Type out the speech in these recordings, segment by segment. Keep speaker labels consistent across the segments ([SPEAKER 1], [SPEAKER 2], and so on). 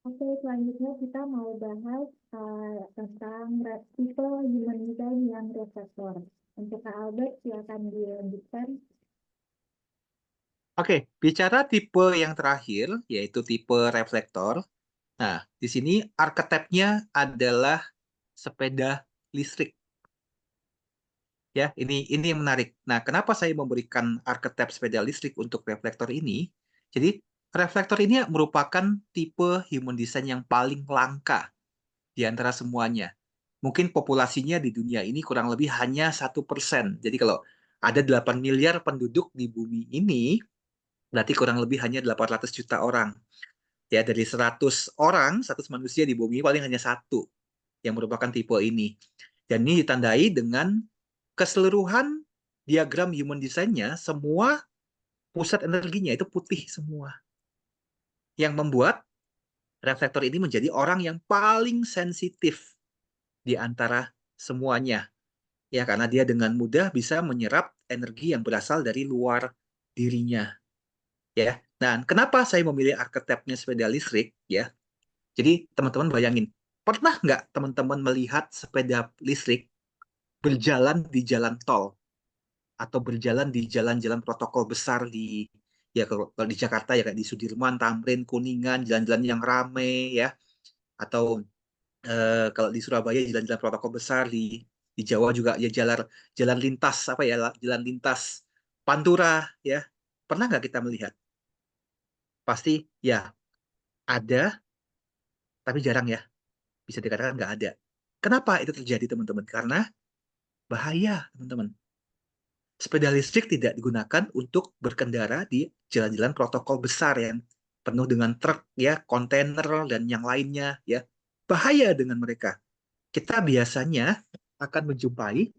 [SPEAKER 1] Oke, selanjutnya kita mau bahas tentang tipe human design yang reflektor. Untuk Kak Albert, silakan dilanjutkan.
[SPEAKER 2] Oke, bicara tipe yang terakhir, yaitu tipe reflektor. Nah, di sini arketipnya adalah sepeda listrik. Ya, ini yang menarik. Nah, kenapa saya memberikan arketip sepeda listrik untuk reflektor ini? Jadi, reflektor ini merupakan tipe human design yang paling langka di antara semuanya. Mungkin populasinya di dunia ini kurang lebih hanya 1%. Jadi kalau ada 8 miliar penduduk di bumi ini, berarti kurang lebih hanya 800 juta orang. Ya, dari 100 orang, 100 manusia di bumi paling hanya satu yang merupakan tipe ini. Dan ini ditandai dengan keseluruhan diagram human design-nya, semua pusat energinya itu putih semua. Yang membuat reflektor ini menjadi orang yang paling sensitif di antara semuanya. Ya, karena dia dengan mudah bisa menyerap energi yang berasal dari luar dirinya. Ya, nah kenapa saya memilih arketipnya sepeda listrik? Ya, jadi teman-teman bayangin, pernah nggak teman-teman melihat sepeda listrik berjalan di jalan tol atau berjalan di jalan-jalan protokol besar di ya kalau di Jakarta ya kayak di Sudirman, Tamrin, Kuningan, jalan-jalan yang rame ya, atau kalau di Surabaya jalan-jalan protokol besar di Jawa juga ya jalan jalan lintas apa ya jalan lintas Pantura ya. Pernah nggak kita melihat? Pasti ya ada, tapi jarang ya. Bisa dikatakan nggak ada. Kenapa itu terjadi teman-teman? Karena bahaya teman-teman. Sepeda listrik tidak digunakan untuk berkendara di jalan-jalan protokol besar yang penuh dengan truk ya, kontainer dan yang lainnya ya. Bahaya dengan mereka. Kita biasanya akan menjumpai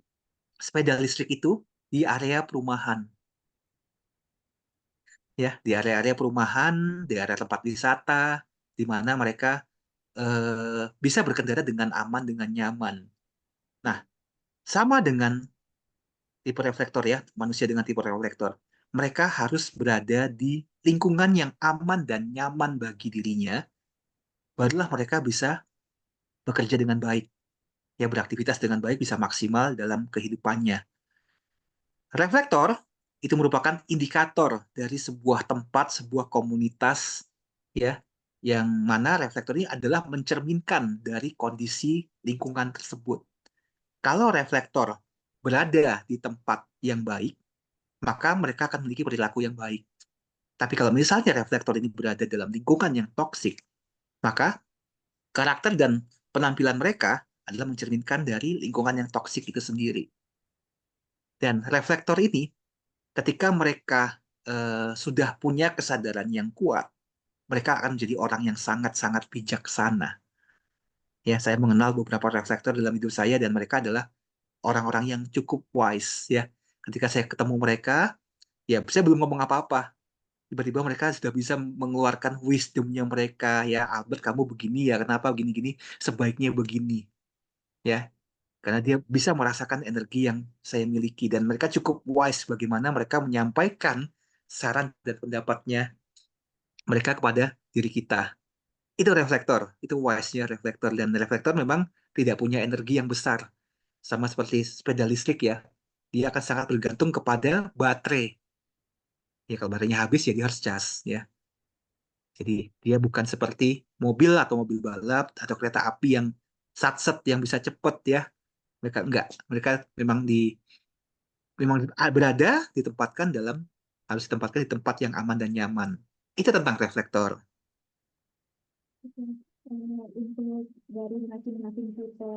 [SPEAKER 2] sepeda listrik itu di area perumahan ya, di area-area perumahan, di area tempat wisata di mana mereka bisa berkendara dengan aman dengan nyaman. Nah, sama dengan tipe reflektor ya, manusia dengan tipe reflektor. Mereka harus berada di lingkungan yang aman dan nyaman bagi dirinya, barulah mereka bisa bekerja dengan baik, ya beraktivitas dengan baik, bisa maksimal dalam kehidupannya. Reflektor itu merupakan indikator dari sebuah tempat, sebuah komunitas, ya, yang mana reflektor ini adalah mencerminkan dari kondisi lingkungan tersebut. Kalau reflektor berada di tempat yang baik, maka mereka akan memiliki perilaku yang baik. Tapi kalau misalnya reflektor ini berada dalam lingkungan yang toksik, maka karakter dan penampilan mereka adalah mencerminkan dari lingkungan yang toksik itu sendiri. Dan reflektor ini, ketika mereka sudah punya kesadaran yang kuat, mereka akan menjadi orang yang sangat-sangat bijaksana. Ya, saya mengenal beberapa reflektor dalam hidup saya dan mereka adalah orang-orang yang cukup wise ya. Ketika saya ketemu mereka, ya saya belum ngomong apa-apa, tiba-tiba mereka sudah bisa mengeluarkan wisdomnya mereka ya, Albert kamu begini ya, kenapa begini-gini, sebaiknya begini ya, karena dia bisa merasakan energi yang saya miliki dan mereka cukup wise bagaimana mereka menyampaikan saran dan pendapatnya mereka kepada diri kita. Itu reflektor, itu wise-nya reflektor, dan reflektor memang tidak punya energi yang besar sama seperti sepeda listrik ya, dia akan sangat bergantung kepada baterai. Ya kalau baterainya habis ya dia harus cas ya. Jadi dia bukan seperti mobil atau mobil balap atau kereta api yang satset yang bisa cepet ya. Mereka enggak. Mereka memang berada ditempatkan dalam harus ditempatkan di tempat yang aman dan nyaman. Itu tentang reflektor.
[SPEAKER 1] Oke. Untuk dari masing-masing tipe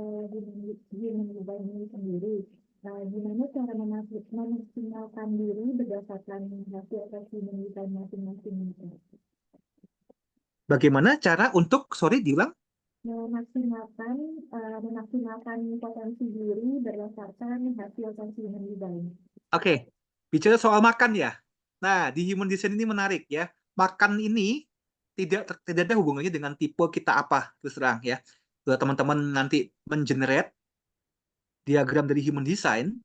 [SPEAKER 1] human design ini sendiri, gimana cara memaksimalkan diri berdasarkan hasil tes human design masing-masing itu?
[SPEAKER 2] Bagaimana cara untuk sorry diulang?
[SPEAKER 1] Memaksimalkan memaksimalkan potensi diri berdasarkan hasil tes human design.
[SPEAKER 2] Oke, bicara soal makan ya. Nah, di human design ini menarik ya. Makan ini tidak ada hubungannya dengan tipe kita apa, terus terang ya. Kalau teman-teman nanti mengenerate diagram dari human design,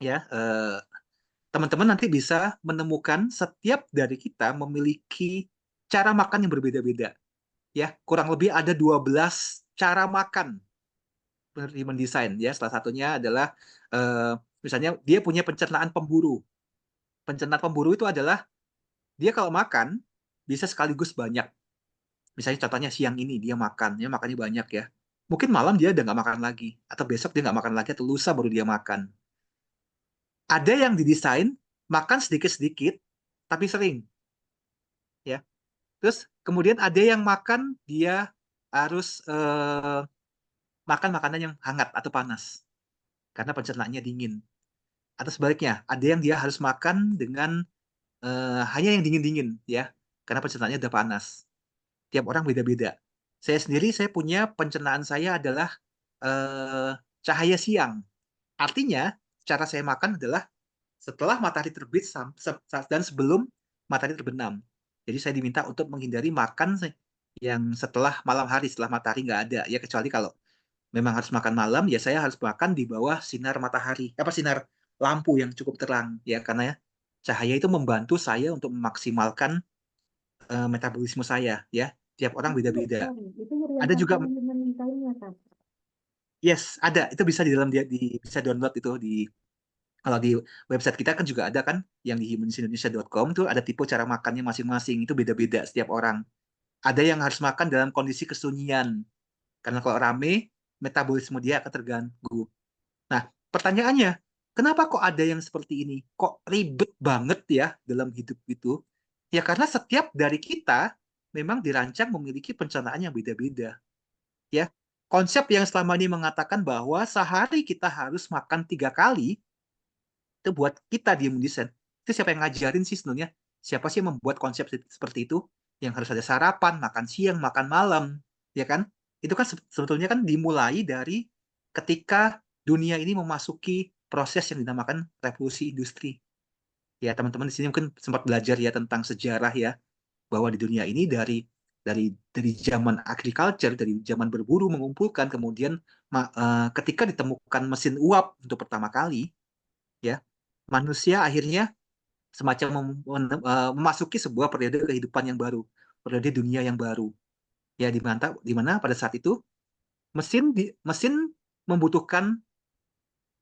[SPEAKER 2] ya, teman-teman nanti bisa menemukan setiap dari kita memiliki cara makan yang berbeda-beda. ya kurang lebih ada 12 cara makan menurut Human Design ya. Salah satunya adalah misalnya dia punya pencernaan pemburu. Pencernaan pemburu itu adalah dia kalau makan bisa sekaligus banyak. Misalnya contohnya siang ini dia makan, ya makannya banyak ya. Mungkin malam dia udah nggak makan lagi, atau besok dia nggak makan lagi, atau lusa baru dia makan. Ada yang didesain makan sedikit-sedikit, tapi sering, ya. Terus kemudian ada yang makan dia harus makan makanan yang hangat atau panas, karena pencernaannya dingin. Atau sebaliknya, ada yang dia harus makan dengan hanya yang dingin-dingin, ya, karena pencernaannya udah panas. Tiap orang beda-beda. Saya sendiri, saya punya pencernaan saya adalah eh, cahaya siang. Artinya, cara saya makan adalah setelah matahari terbit dan sebelum matahari terbenam. Jadi saya diminta untuk menghindari makan yang setelah malam hari, setelah matahari nggak ada. Ya kecuali kalau memang harus makan malam, ya saya harus makan di bawah sinar matahari, apa sinar lampu yang cukup terang, ya karena ya, cahaya itu membantu saya untuk memaksimalkan metabolisme saya, ya. Tiap orang beda-beda.
[SPEAKER 1] Itu
[SPEAKER 2] Ada juga,
[SPEAKER 1] berdasarkan dengan desainnya, Kak.
[SPEAKER 2] yes, ada. Itu bisa di dalam dia bisa download itu di kalau di website kita kan juga ada kan yang di humansindonesia.com tuh ada tipe cara makannya masing-masing itu beda-beda setiap orang. Ada yang harus makan dalam kondisi kesunyian karena kalau rame metabolisme dia akan terganggu. Nah, pertanyaannya, kenapa kok ada yang seperti ini? Kok ribet banget ya dalam hidup itu? Ya karena setiap dari kita memang dirancang memiliki pencernaan yang beda-beda. Ya, konsep yang selama ini mengatakan bahwa sehari kita harus makan 3 kali, itu buat kita di desain. Itu siapa yang ngajarin sih sebenarnya? Siapa sih yang membuat konsep seperti itu? Yang harus ada sarapan, makan siang, makan malam, ya kan? Itu kan sebetulnya kan dimulai dari ketika dunia ini memasuki proses yang dinamakan revolusi industri. Ya, teman-teman di sini mungkin sempat belajar ya tentang sejarah ya, bahwa di dunia ini dari zaman agriculture, dari zaman berburu mengumpulkan, kemudian ketika ditemukan mesin uap untuk pertama kali, ya manusia akhirnya semacam memasuki sebuah periode kehidupan yang baru, periode dunia yang baru. Ya di mana pada saat itu mesin membutuhkan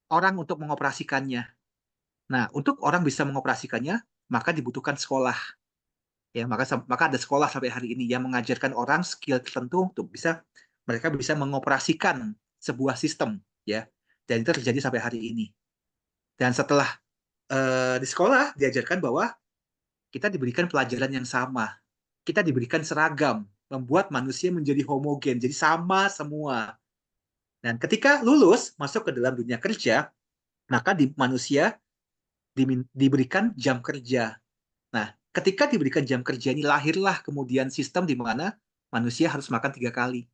[SPEAKER 2] orang untuk mengoperasikannya. Nah, untuk orang bisa mengoperasikannya, maka dibutuhkan sekolah. Ya, maka ada sekolah sampai hari ini yang mengajarkan orang skill tertentu untuk mereka bisa mengoperasikan sebuah sistem, ya. Dan itu terjadi sampai hari ini. Dan setelah di sekolah diajarkan bahwa kita diberikan pelajaran yang sama. Kita diberikan seragam, membuat manusia menjadi homogen, jadi sama semua. Dan ketika lulus, masuk ke dalam dunia kerja, maka manusia diberikan jam kerja. Nah, ketika diberikan jam kerja ini, lahirlah kemudian sistem di mana manusia harus makan 3 kali.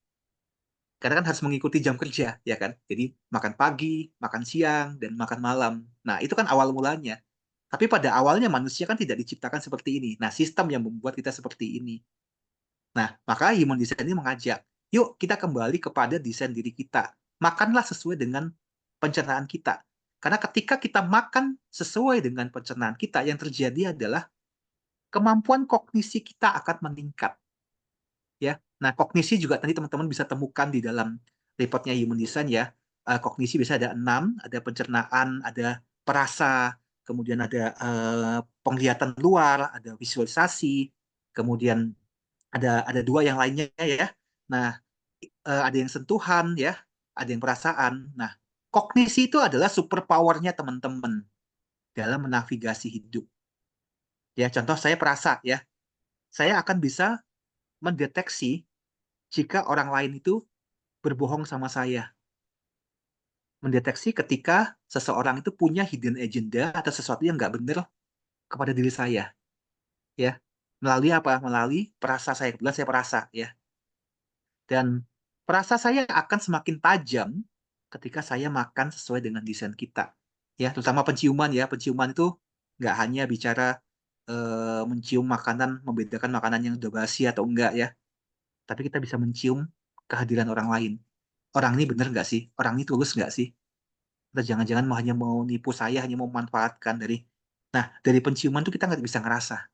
[SPEAKER 2] Karena kan harus mengikuti jam kerja, ya kan? Jadi makan pagi, makan siang, dan makan malam. Nah, itu kan awal mulanya. Tapi pada awalnya manusia kan tidak diciptakan seperti ini. Nah, sistem yang membuat kita seperti ini. Nah, maka human design ini mengajak, yuk kita kembali kepada desain diri kita. Makanlah sesuai dengan pencernaan kita. Karena ketika kita makan sesuai dengan pencernaan kita, yang terjadi adalah kemampuan kognisi kita akan meningkat. Ya, nah kognisi juga tadi teman-teman bisa temukan di dalam reportnya human design ya. Kognisi bisa ada 6, ada pencernaan, ada perasa, kemudian ada penglihatan luar, ada visualisasi, kemudian ada 2 yang lainnya ya. Nah, ada yang sentuhan ya, ada yang perasaan. Nah, kognisi itu adalah superpowernya teman-teman dalam menavigasi hidup. Ya, contoh saya perasa ya. Saya akan bisa mendeteksi jika orang lain itu berbohong sama saya. Mendeteksi ketika seseorang itu punya hidden agenda atau sesuatu yang nggak benar kepada diri saya. Ya, melalui apa? Melalui perasa saya. Kebetulan saya perasa ya. Dan perasa saya akan semakin tajam ketika saya makan sesuai dengan desain kita. Ya, terutama penciuman ya. Penciuman itu nggak hanya bicara mencium makanan, membedakan makanan yang sudah basi atau enggak ya. Tapi kita bisa mencium kehadiran orang lain. Orang ini benar nggak sih? Orang ini tulus nggak sih? Atau jangan-jangan hanya mau nipu saya, hanya mau memanfaatkan dari... Nah, dari penciuman itu kita nggak bisa ngerasa.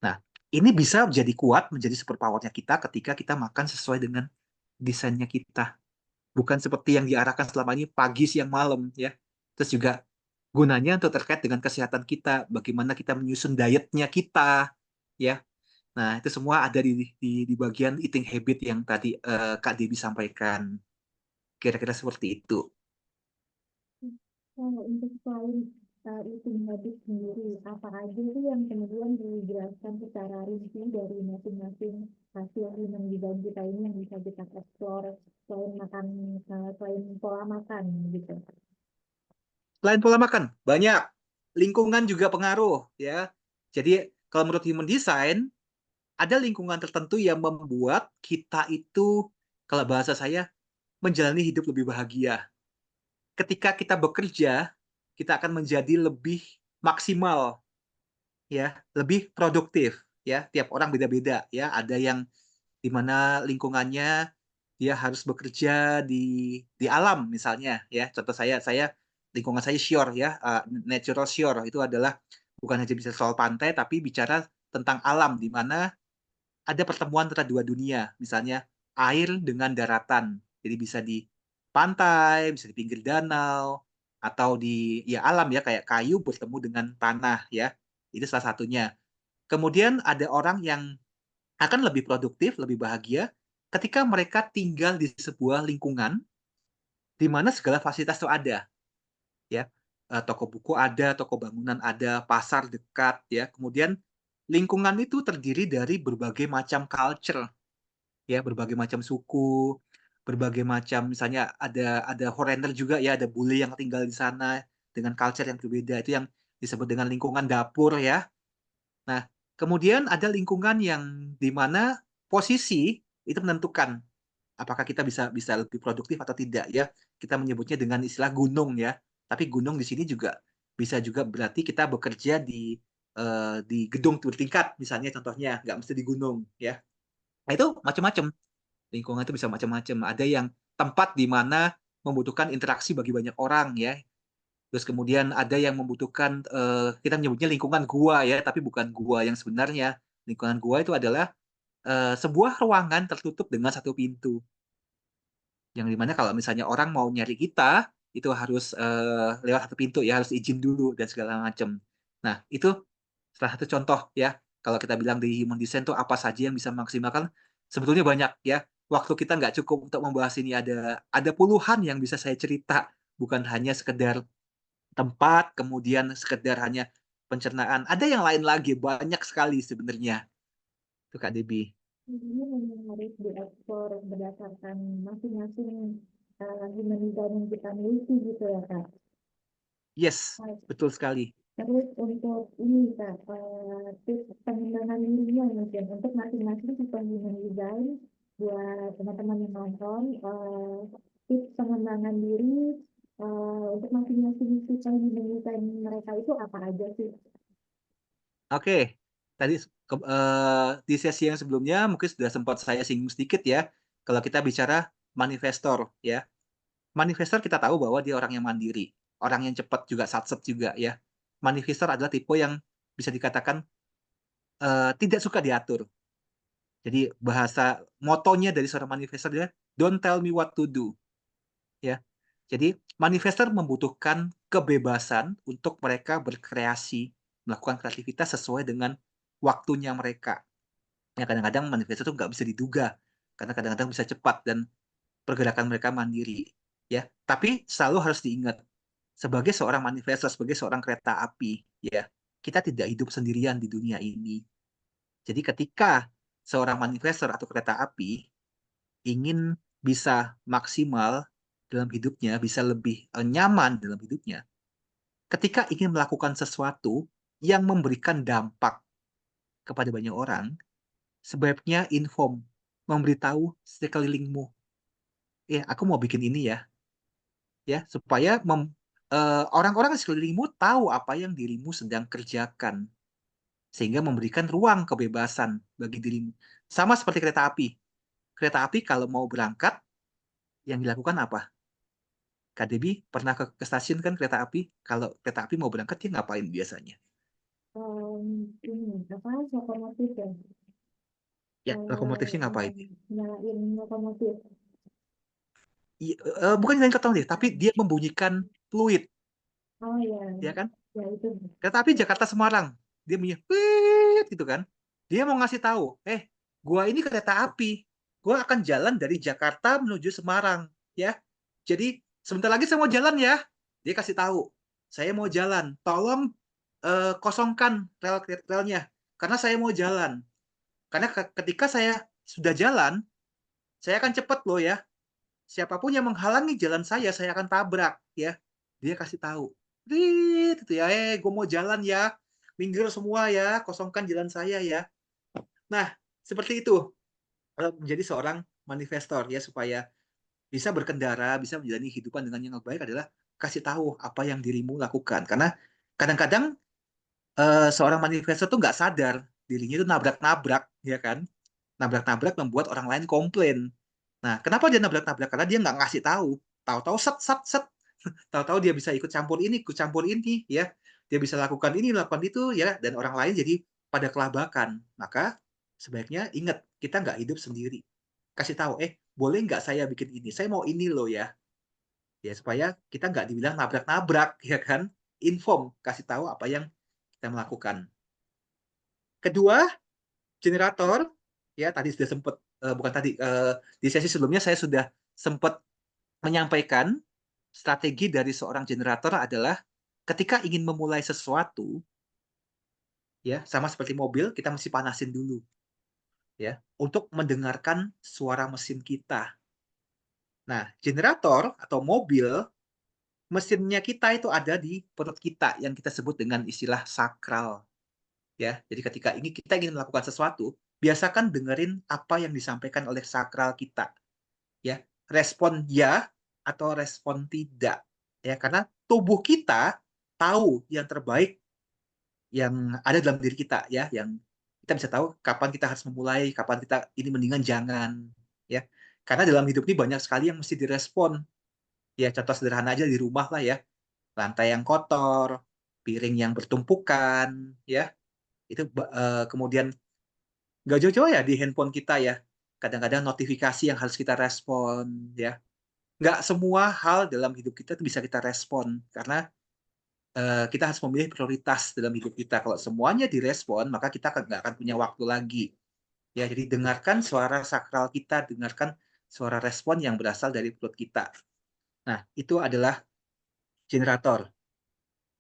[SPEAKER 2] Nah, Ini bisa menjadi kuat, menjadi superpowernya kita ketika kita makan sesuai dengan desainnya kita. Bukan seperti yang diarahkan selama ini pagi, siang, malam ya. Terus juga gunanya untuk terkait dengan kesehatan kita, bagaimana kita menyusun dietnya kita ya. Nah, itu semua ada di bagian eating habit yang tadi Kak Debi sampaikan. Kira-kira seperti itu.
[SPEAKER 1] Kalau untuk selain eating habit sendiri, apa aja sih yang kemudian dijelaskan secara rinci dari masing-masing hasil human design kita ini yang bisa kita explore selain makan, selain pola makan gitu.
[SPEAKER 2] Selain pola makan, banyak. Lingkungan juga pengaruh ya. Jadi kalau menurut human design, ada lingkungan tertentu yang membuat kita itu, kalau bahasa saya, menjalani hidup lebih bahagia. Ketika kita bekerja, kita akan menjadi lebih maksimal, ya, lebih produktif, ya. Tiap orang beda-beda, ya. Ada yang di mana lingkungannya dia harus bekerja di alam, misalnya, ya. Contoh saya lingkungan saya shore, ya, natural shore itu adalah bukan hanya bisa soal pantai, tapi bicara tentang alam, di mana ada pertemuan antara dua dunia, misalnya air dengan daratan. Jadi bisa di pantai, bisa di pinggir danau, atau di ya alam ya kayak kayu bertemu dengan tanah ya. Itu salah satunya. Kemudian ada orang yang akan lebih produktif, lebih bahagia ketika mereka tinggal di sebuah lingkungan di mana segala fasilitas itu ada ya. Toko buku ada, toko bangunan ada, pasar dekat ya. Kemudian lingkungan itu terdiri dari berbagai macam culture ya, berbagai macam suku, berbagai macam misalnya ada foreigner juga ya, ada bule yang tinggal di sana dengan culture yang berbeda, itu yang disebut dengan lingkungan dapur ya. Nah, kemudian ada lingkungan yang di mana posisi itu menentukan apakah kita bisa bisa lebih produktif atau tidak ya. Kita menyebutnya dengan istilah gunung ya. Tapi gunung di sini juga bisa juga berarti kita bekerja di gedung bertingkat misalnya, contohnya nggak mesti di gunung ya. Nah, itu macam-macam. Lingkungan itu bisa macam-macam. Ada yang tempat di mana membutuhkan interaksi bagi banyak orang ya. Terus kemudian ada yang membutuhkan kita menyebutnya lingkungan gua ya, tapi bukan gua yang sebenarnya. Lingkungan gua itu adalah sebuah ruangan tertutup dengan satu pintu. Yang dimana kalau misalnya orang mau nyari kita itu harus lewat satu pintu ya, harus izin dulu dan segala macam. Nah, itu salah satu contoh ya. Kalau kita bilang di human design tuh apa saja yang bisa memaksimalkan, sebetulnya banyak ya. Waktu kita nggak cukup untuk membahas ini, ada puluhan yang bisa saya cerita, bukan hanya sekedar tempat, kemudian sekedar hanya pencernaan. Ada yang lain lagi, banyak sekali sebenarnya. Itu Kak Debi.
[SPEAKER 1] Ini memang harus diekspor berdasarkan masing-masing human design yang kita miliki gitu ya Kak.
[SPEAKER 2] Yes,
[SPEAKER 1] Nah,
[SPEAKER 2] betul sekali.
[SPEAKER 1] terus untuk ini Kak, tips pengembangan dirinya mungkin untuk masing-masing tipe human design buat teman-teman yang nonton, tips pengembangan diri untuk masing-masing tipe human design mereka itu apa aja sih?
[SPEAKER 2] Oke, tadi di sesi yang sebelumnya mungkin sudah sempat saya singgung sedikit ya. Kalau kita bicara manifestor ya. Manifestor kita tahu bahwa dia orang yang mandiri, orang yang cepat juga, satset juga ya. Manifestor adalah tipe yang bisa dikatakan tidak suka diatur. Jadi bahasa motonya dari seorang manifestor adalah don't tell me what to do ya. Jadi manifestor membutuhkan kebebasan untuk mereka berkreasi, melakukan kreativitas sesuai dengan waktunya mereka. Ya kadang-kadang manifestor itu nggak bisa diduga karena kadang-kadang bisa cepat dan pergerakan mereka mandiri. Ya, tapi selalu harus diingat sebagai seorang manifestor, sebagai seorang kereta api, ya kita tidak hidup sendirian di dunia ini. Jadi ketika seorang manifestor atau kereta api ingin bisa maksimal dalam hidupnya, bisa lebih nyaman dalam hidupnya, ketika ingin melakukan sesuatu yang memberikan dampak kepada banyak orang, sebaiknya inform, memberitahu sekelilingmu, ya aku mau bikin ini ya supaya orang-orang di sekelilingmu tahu apa yang dirimu sedang kerjakan, sehingga memberikan ruang kebebasan bagi dirimu. Sama seperti kereta api. Kereta api kalau mau berangkat, yang dilakukan apa? Kak Debi pernah ke stasiun kan kereta api? Kalau kereta api mau berangkat, dia ngapain biasanya?
[SPEAKER 1] ini apa lokomotif ya,
[SPEAKER 2] Ya, lokomotifnya ngapain?
[SPEAKER 1] nyalain lokomotif.
[SPEAKER 2] Bukan nyalain otomotif, tapi dia membunyikan fluid,
[SPEAKER 1] Oh ya,
[SPEAKER 2] ya kan?
[SPEAKER 1] ya itu.
[SPEAKER 2] Kereta api Jakarta Semarang, dia bunyi "Wiit" gitu kan. Dia mau ngasih tahu, gua ini kereta api, gua akan jalan dari Jakarta menuju Semarang, ya. Jadi sebentar lagi saya mau jalan ya. Dia kasih tahu, saya mau jalan, tolong kosongkan relnya, karena saya mau jalan. Karena ketika saya sudah jalan, saya akan cepat loh ya. Siapapun yang menghalangi jalan saya akan tabrak ya. Dia kasih tahu. Itu ya, gue mau jalan ya. Minggir semua ya, kosongkan jalan saya ya. Nah, seperti itu. Menjadi seorang manifestor ya, supaya bisa berkendara, bisa menjalani kehidupan dengan yang baik adalah kasih tahu apa yang dirimu lakukan. Karena kadang-kadang seorang manifestor tuh nggak sadar dirinya itu nabrak-nabrak, ya kan? Nabrak-nabrak membuat orang lain komplain. Nah, kenapa dia nabrak-nabrak? Karena dia nggak ngasih tahu. Tahu-tahu set set set. Tahu-tahu dia bisa ikut campur ini, ya. Dia bisa lakukan ini, lakukan itu, ya. Dan orang lain jadi pada kelabakan. Maka sebaiknya ingat, kita nggak hidup sendiri. Kasih tahu, boleh nggak saya bikin ini? Saya mau ini loh ya. Ya, supaya kita nggak dibilang nabrak-nabrak, ya kan? Inform, kasih tahu apa yang kita melakukan. Kedua, generator, ya tadi sudah sempat, bukan tadi, di sesi sebelumnya saya sudah sempat menyampaikan strategi dari seorang generator adalah ketika ingin memulai sesuatu, ya sama seperti mobil, kita mesti panasin dulu, ya, untuk mendengarkan suara mesin kita. Nah, generator atau mobil, mesinnya kita itu ada di perut kita yang kita sebut dengan istilah sakral, ya. Jadi ketika ini kita ingin melakukan sesuatu, biasakan dengerin apa yang disampaikan oleh sakral kita, ya. Respon ya atau respon tidak, ya, karena tubuh kita tahu yang terbaik yang ada dalam diri kita, ya, yang kita bisa tahu kapan kita harus memulai, kapan kita ini mendingan jangan, ya. Karena dalam hidup ini banyak sekali yang mesti direspon. Ya, contoh sederhana aja di rumah lah ya. Lantai yang kotor, piring yang bertumpukan, ya. Itu kemudian nggak jauh-jauh ya di handphone kita ya. Kadang-kadang notifikasi yang harus kita respon, ya. Nggak semua hal dalam hidup kita itu bisa kita respon karena kita harus memilih prioritas dalam hidup kita. Kalau semuanya direspon, maka kita nggak akan punya waktu lagi. Ya, jadi dengarkan suara sakral kita, dengarkan suara respon yang berasal dari perut kita. Nah, itu adalah generator.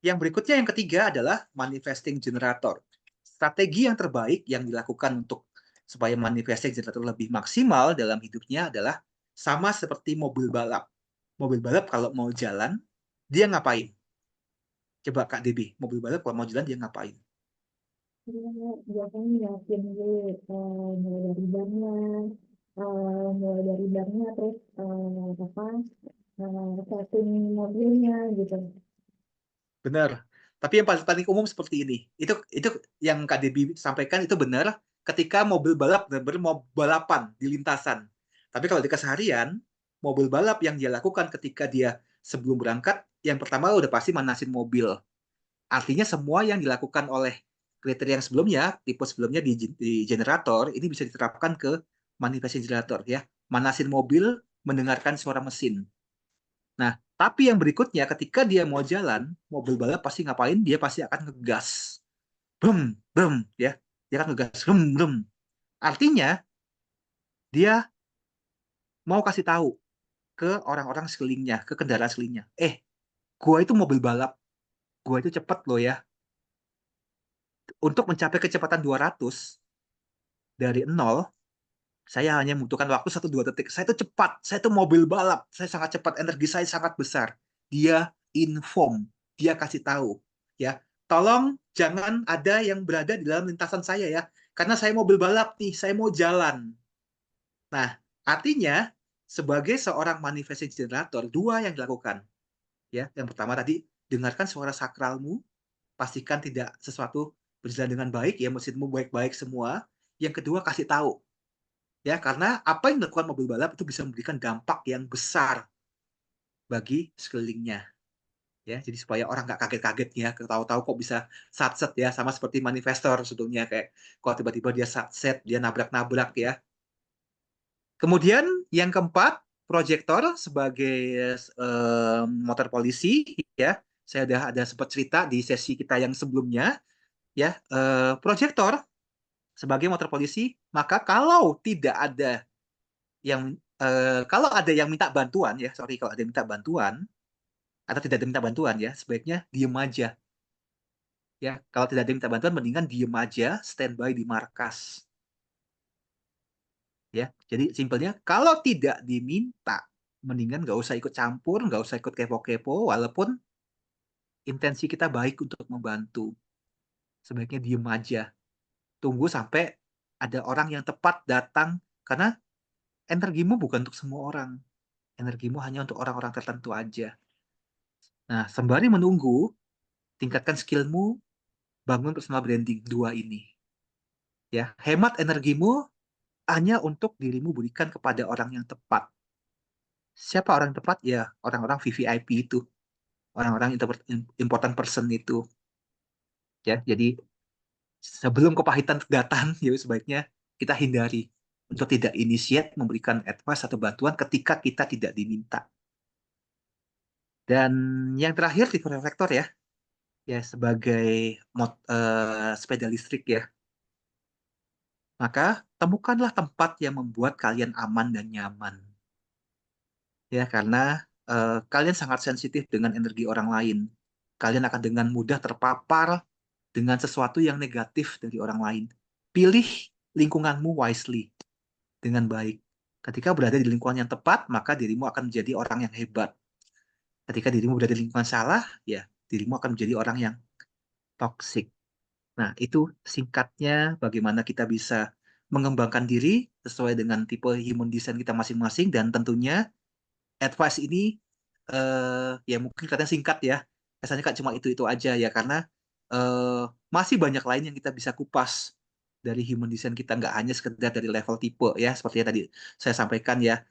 [SPEAKER 2] Yang berikutnya, yang ketiga adalah manifesting generator. Strategi yang terbaik yang dilakukan untuk supaya manifesting generator lebih maksimal dalam hidupnya adalah sama seperti mobil balap. Mobil balap kalau mau jalan, dia ngapain? Coba Kak Debi, mobil balap kalau mau jalan dia ngapain?
[SPEAKER 1] Dia biasanya nyiapin dulu, mulai dari bannya, terus apa, setting mobilnya gitu.
[SPEAKER 2] Benar. Tapi yang paling umum seperti ini. Itu yang Kak Debi sampaikan itu benar ketika mobil balap benar-benar mau balapan di lintasan. Tapi kalau di keseharian, mobil balap yang dia lakukan ketika dia sebelum berangkat, yang pertama udah pasti manasin mobil. Artinya semua yang dilakukan oleh kriteria yang sebelumnya, tipe sebelumnya di generator, ini bisa diterapkan ke manifesting generator ya. Manasin mobil, mendengarkan suara mesin. Nah, tapi yang berikutnya ketika dia mau jalan, mobil balap pasti ngapain? Dia pasti akan ngegas. Brum, brum, ya. Dia akan ngegas, brum, brum. Artinya, dia mau kasih tahu ke orang-orang sekelilingnya, ke kendaraan sekelilingnya. Gua itu mobil balap, gua itu cepet loh ya. Untuk mencapai kecepatan 200 dari 0, saya hanya membutuhkan waktu 1-2 detik. Saya itu cepat, saya itu mobil balap, saya sangat cepat, energi saya sangat besar. Dia inform, dia kasih tahu, ya. Tolong jangan ada yang berada di dalam lintasan saya ya, karena saya mobil balap nih, saya mau jalan. Nah, artinya sebagai seorang manifesting generator, dua yang dilakukan, ya. Yang pertama tadi, dengarkan suara sakralmu, pastikan tidak sesuatu berjalan dengan baik, ya mesinmu baik-baik semua. Yang kedua, kasih tahu, ya, karena apa yang dilakukan mobil balap itu bisa memberikan dampak yang besar bagi sekelilingnya. Ya, jadi supaya orang nggak kaget-kaget ya, tahu-tahu kok bisa satset ya, sama seperti manifestor sebetulnya kayak kok tiba-tiba dia satset, dia nabrak-nabrak ya. Kemudian yang keempat, proyektor sebagai motor polisi ya. Saya udah ada sempat cerita di sesi kita yang sebelumnya ya. Proyektor sebagai motor polisi, maka kalau tidak ada yang kalau ada yang minta bantuan ya, sorry kalau ada yang minta bantuan atau tidak ada yang minta bantuan ya, sebaiknya diem aja ya. Kalau tidak ada yang minta bantuan, mendingan diem aja, standby di markas ya. Jadi simpelnya kalau tidak diminta, mendingan nggak usah ikut campur, nggak usah ikut kepo-kepo, walaupun intensi kita baik untuk membantu. Sebaiknya diem aja, tunggu sampai ada orang yang tepat datang, karena energimu bukan untuk semua orang, energimu hanya untuk orang-orang tertentu aja. Nah, sembari menunggu, tingkatkan skillmu, bangun personal branding dua ini. Ya, hemat energimu hanya untuk dirimu berikan kepada orang yang tepat. Siapa orang yang tepat? Ya, orang-orang VVIP itu, orang-orang important person itu. Ya, jadi sebelum kepahitan datang, ya sebaiknya kita hindari untuk tidak initiate memberikan advice atau bantuan ketika kita tidak diminta. Dan yang terakhir, tipe reflektor ya, ya sebagai sepeda listrik ya. Maka temukanlah tempat yang membuat kalian aman dan nyaman. Ya, karena kalian sangat sensitif dengan energi orang lain. Kalian akan dengan mudah terpapar dengan sesuatu yang negatif dari orang lain. Pilih lingkunganmu wisely, dengan baik. Ketika berada di lingkungan yang tepat, maka dirimu akan menjadi orang yang hebat. Ketika dirimu berada di lingkungan salah, ya dirimu akan menjadi orang yang toksik. Nah, itu singkatnya bagaimana kita bisa mengembangkan diri sesuai dengan tipe human design kita masing-masing, dan tentunya advice ini ya mungkin katanya singkat ya. Biasanya kan cuma itu-itu aja ya, karena eh, masih banyak lain yang kita bisa kupas dari human design kita, nggak hanya sekedar dari level tipe ya, seperti yang tadi saya sampaikan ya.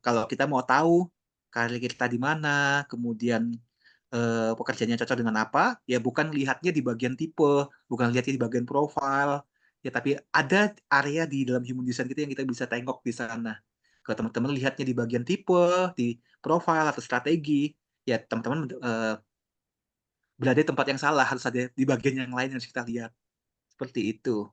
[SPEAKER 2] Kalau kita mau tahu karir kita di mana, kemudian pekerjaannya cocok dengan apa, ya bukan lihatnya di bagian tipe, bukan lihatnya di bagian profil, ya tapi ada area di dalam human design kita yang kita bisa tengok di sana. Kalau teman-teman lihatnya di bagian tipe, di profil atau strategi, ya teman-teman berada di tempat yang salah, harus ada di bagian yang lain yang harus kita lihat. Seperti itu.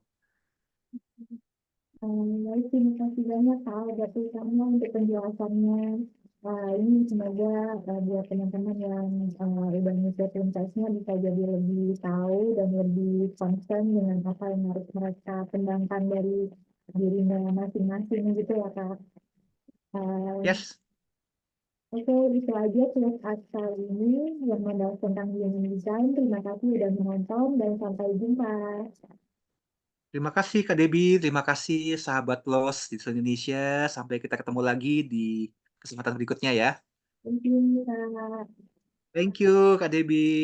[SPEAKER 1] Baik, terima kasih banyak Kak dari kamu untuk penjelasannya. Ini semoga buat teman-teman yang udah ngisi tuntasnya bisa jadi lebih tahu dan lebih concern dengan apa yang harus mereka kembangkan dari dirinya masing-masing gitu ya Kak. Uh,
[SPEAKER 2] Yes,
[SPEAKER 1] Oke, itu aja podcast kali ini yang membahas tentang human design. Terima kasih sudah menonton dan sampai jumpa.
[SPEAKER 2] terima kasih Kak Debi, terima kasih sahabat LOS di seluruh Indonesia. Sampai kita ketemu lagi di kesempatan berikutnya ya.
[SPEAKER 1] Thank you, Kak.
[SPEAKER 2] Thank you Kak Debi.